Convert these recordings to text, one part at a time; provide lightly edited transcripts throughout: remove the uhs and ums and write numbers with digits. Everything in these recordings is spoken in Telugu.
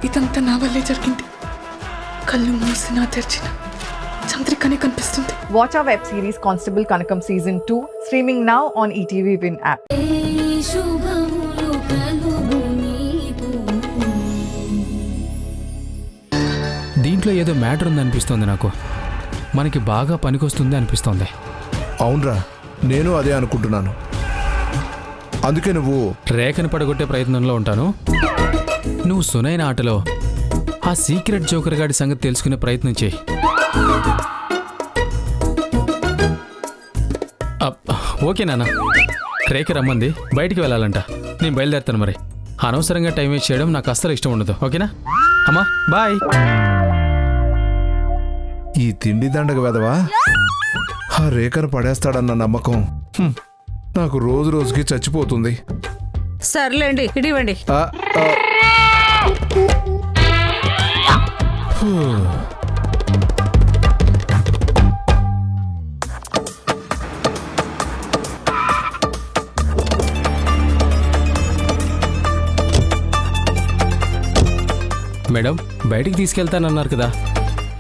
ఇదంతా నా వల్లే జరిగింది. కళ్ళు మూసినా తెరిచిన చంద్రికనే కనిపిస్తుంది. Watch our web series Constable Kanakam Season 2 streaming now on ETV Win app. దీంట్లో ఏదో మ్యాటర్ ఉందనిపిస్తోంది నాకు. మనకి బాగా పనికొస్తుంది అనిపిస్తోంది. అవునరా, నేను అదే అనుకుంటున్నాను. అందుకే నువ్వు రేఖను పడగొట్టే ప్రయత్నంలో ఉంటాను. నువ్వు సునైన ఆటలో ఆ సీక్రెట్ జోకర్ గాడి సంగతి తెలుసుకునే ప్రయత్నం చేయి. ఓకే నాన్న, రేఖ రమ్మంది, బయటికి వెళ్ళాలంట. నేను బయలుదేరుతాను. మరి అనవసరంగా టైం వేస్ట్ చేయడం నాకు అస్సలు ఇష్టం ఉండదు. ఓకేనా అమ్మా, బాయ్. ఈ తిండి దండగ వెదవా ఆ రేఖను పడేస్తాడన్న నమ్మకం నాకు రోజు రోజుకి చచ్చిపోతుంది. సర్లేండి, ఇడివ్వండి. మేడం, బయటికి తీసుకెళ్తానన్నారు కదా.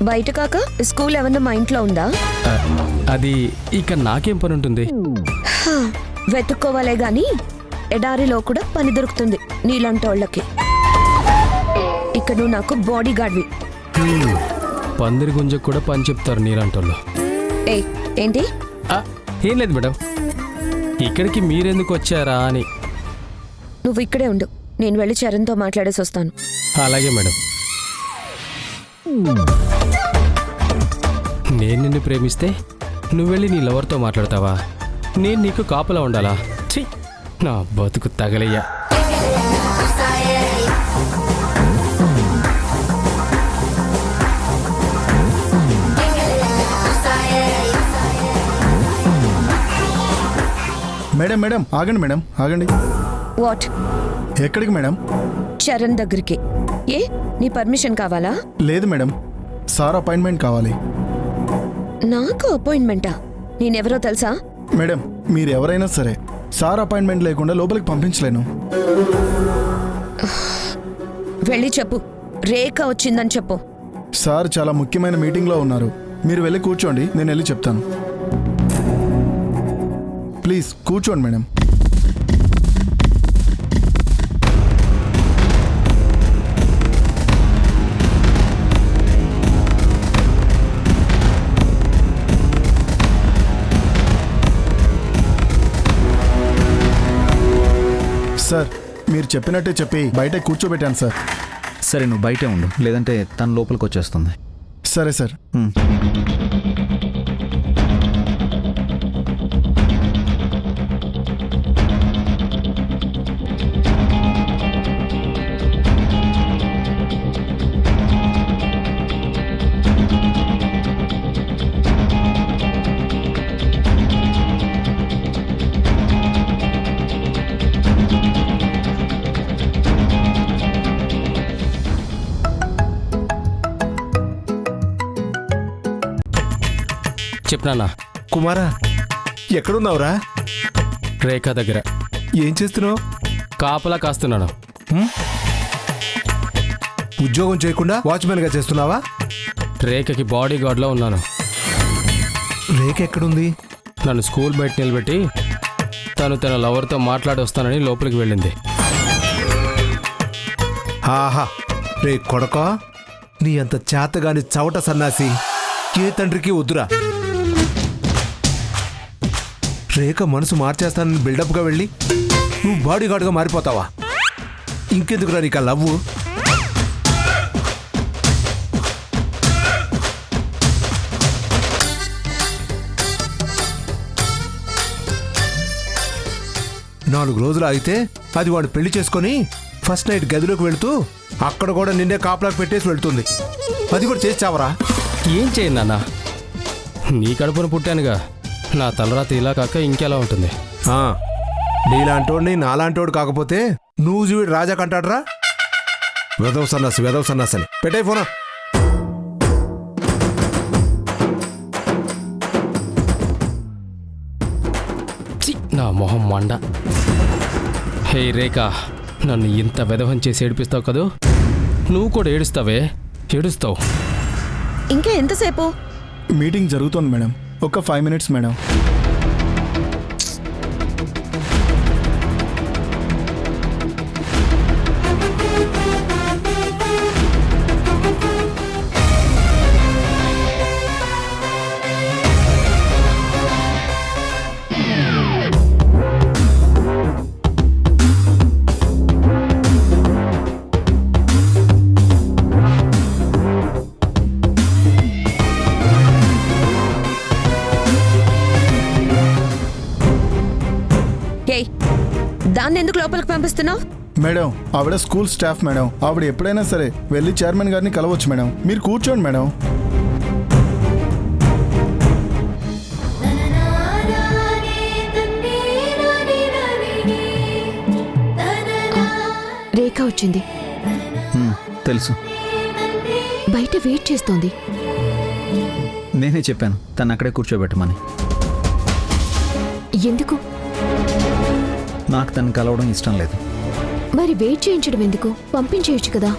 బయట కాక స్కూల్ ఏమన్నా మా ఇంట్లో ఉందా? అది ఇక నాకేం పని ఉంటుంది? వెతుక్కోవాలే గాని ఎడారిలో కూడా పని దొరుకుతుంది నీలాంటోళ్ళకి. ఇక నువ్వు నాకు బాడీ గార్డ్వి. పందిరి గుంజకు కూడా పని చెప్తారు నీలాంటోళ్ళు. ఏంటి? ఏం లేదు మేడం, ఇక్కడికి మీరెందుకు వచ్చారా అని. నువ్వు ఇక్కడే ఉండు, నేను వెళ్ళి చరణ్తో మాట్లాడేసి వస్తాను. అలాగే మేడం. నేను నిన్ను ప్రేమిస్తే నువ్వు వెళ్ళి నీ లవర్తో మాట్లాడతావా? నేను నీకు కాపలా ఉండాలా? ఛీ, నా బతుకు తగలయ్యా. మేడం మేడం ఆగండి, మేడం ఆగండి. వాట్? ఎక్కడికి మేడం? చరణ్ దగ్గరికి. ఏ, నీ పర్మిషన్ కావాలా? లేదు మేడం, సార్ అపాయింట్మెంట్ కావాలి. నాకు అపాయింట్మెంటా? నేనెవరో తెలుసా? మేడం, మీరు ఎవరైనా సరే సార్ అపాయింట్మెంట్ లేకుండా లోపలికి పంపించలేను. వెళ్ళి చెప్పు, రేఖ వచ్చిందని చెప్పు. సార్ చాలా ముఖ్యమైన మీటింగ్లో ఉన్నారు. మీరు వెళ్ళి కూర్చోండి, నేను వెళ్ళి చెప్తాను. ప్లీజ్ కూర్చోండి మేడం. సార్, మీరు చెప్పినట్టే చెప్పి బయట కూర్చోబెట్టాను సార్. సరే, నువ్వు బయటే ఉండు, లేదంటే తన లోపలికి వచ్చేస్తుంది. సరే సార్. చెప్పనా? కుమారా, ఎక్కడున్నావురా? రేఖ దగ్గర. ఏం చేస్తున్నావు? కాపలా కాస్తున్నాను. ఉద్యోగం చేయకుండా వాచ్మెన్గా చేస్తున్నావా? రేఖకి బాడీ గార్డ్లో ఉన్నాను. రేఖ ఎక్కడుంది? నన్ను స్కూల్ బయట నిలబెట్టి తను తన లవర్తో మాట్లాడి వస్తానని లోపలికి వెళ్ళింది. ఆహా, రే కొడకా, నీ అంత చేతగాని చవట సన్నాసి ఏ తండ్రికి వద్దురా. రేఖ మనసు మార్చేస్తానని బిల్డప్గా వెళ్ళి నువ్వు బాడీ గార్డ్గా మారిపోతావా? ఇంకెందుకురా నీకు ఆ లవ్వు? నాలుగు రోజులు ఆగితే అది వాడు పెళ్లి చేసుకొని ఫస్ట్ నైట్ గదిలోకి వెళుతూ అక్కడ కూడా నిన్నే కాపలాకి పెట్టేసి వెళ్తుంది. అది కూడా చేసి చావరా? ఏం చేయను నాన్న, నీ కడుపున పుట్టానుగా. నా తలరాత ఇలా కాక ఇంకెలా ఉంటుంది? నీలాంటోడిని నాలాంటోడు కాకపోతే నువ్వు చూడు రాజా కంటాడరా. వెదవ సన్నాసని పెట్టే ఫోనా. నా మొహం మండ. హే రేఖ, నన్ను ఇంత వెధవం చేసి ఏడిపిస్తావు కదూ. నువ్వు కూడా ఏడుస్తావే, ఏడుస్తావు. ఇంకా ఎంతసేపు? మీటింగ్ జరుగుతోంది మేడం, ఒక 5 minutes మేడం. ఏయ్, దాన్ని ఎందుకు లోపలికి పంపిస్తున్నావు? మేడం ఆవిడ స్కూల్ స్టాఫ్ మేడం, ఆవిడ ఎప్పుడైనా సరే వెళ్ళి చైర్మన్ గారిని కలవచ్చు మేడం. మీరు కూర్చోండి మేడం. రేఖ వచ్చింది, తెలుసు. బయట వెయిట్ చేస్తోంది. నేనే చెప్పాను తను అక్కడే కూర్చోబెట్టమని. ఎందుకు? నాకు తను కలవడం ఇష్టం లేదు. మరి వెయిట్ చేయించడం ఎందుకు? పంపించేయచ్చు కదా.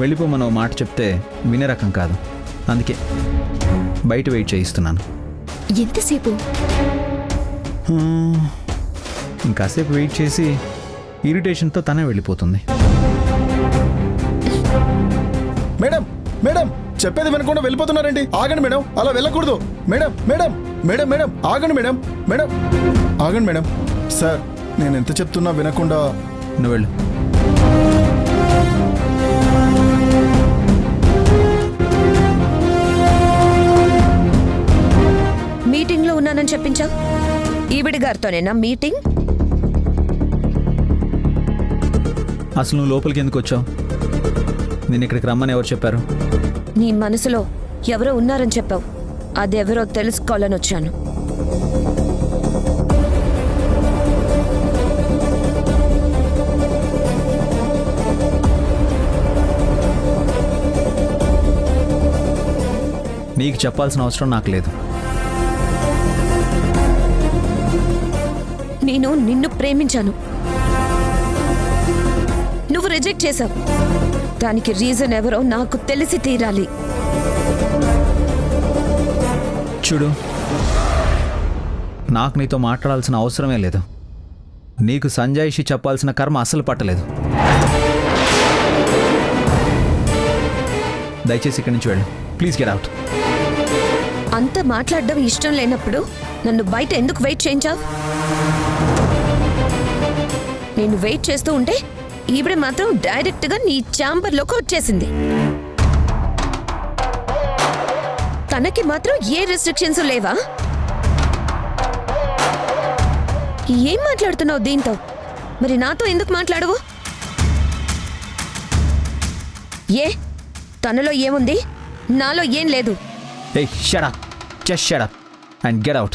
వెళ్ళిపోమని ఓ మాట చెప్తే వినే రకం కాదు, అందుకే బయట వెయిట్ చేయిస్తున్నాను. ఎంతసేపు? ఇంకాసేపు వెయిట్ చేసి ఇరిటేషన్తో తనే వెళ్ళిపోతుంది. మేడం మేడం చెప్పేది వినకుండా వెళ్ళిపోతున్నారండి. ఆగండి మేడం, అలా వెళ్ళకూడదు. మేడం మేడం మేడం మేడం ఆగండి మేడం. మేడం ఆగండి మేడం. సార్ నేను ఎంత చెప్తున్నా వినకుండా. నువ్వు వెళ్ళు. మీటింగ్లో ఉన్నానని చెప్పించావు. ఈవిడి గారితోనేనా మీటింగ్? అసలు నువ్వు లోపలికి ఎందుకు వచ్చావు? నేను ఇక్కడికి రమ్మని ఎవరు చెప్పారు? నీ మనసులో ఎవరో ఉన్నారని చెప్పావు. అదెవరో తెలుసుకోవాలని వచ్చాను. నీకు చెప్పాల్సిన అవసరం నాకు లేదు. నేను నిన్ను ప్రేమించాను, నువ్వు రిజెక్ట్ చేశావు. దానికి రీజన్ ఎవరో నాకు తెలిసి తీరాలి. చూడు, నాకు నీతో మాట్లాడాల్సిన అవసరమే లేదు. నీకు సంజాయిషి చెప్పాల్సిన కర్మ అస్సలు పట్టలేదు. దయచేసి ఇక్కడి నుంచి వెళ్ళు. Please get out. అంత మాట్లాడడం ఇష్టం లేనప్పుడు నన్ను బయట ఎందుకు వెయిట్ చేయించావు? నేను వెయిట్ చేస్తూ ఉంటే ఈవిడ మాత్రం డైరెక్ట్గా నీ ఛాంబర్లోకి వచ్చేసింది. తనకి మాత్రం ఏ రెస్ట్రిక్షన్స్ లేవా? ఏం మాట్లాడుతున్నావు దీంతో? మరి నాతో ఎందుకు మాట్లాడవు? ఏ తనలో ఏముంది, నాలో ఏం లేదు. Hey, shut up. Just shut up and get out.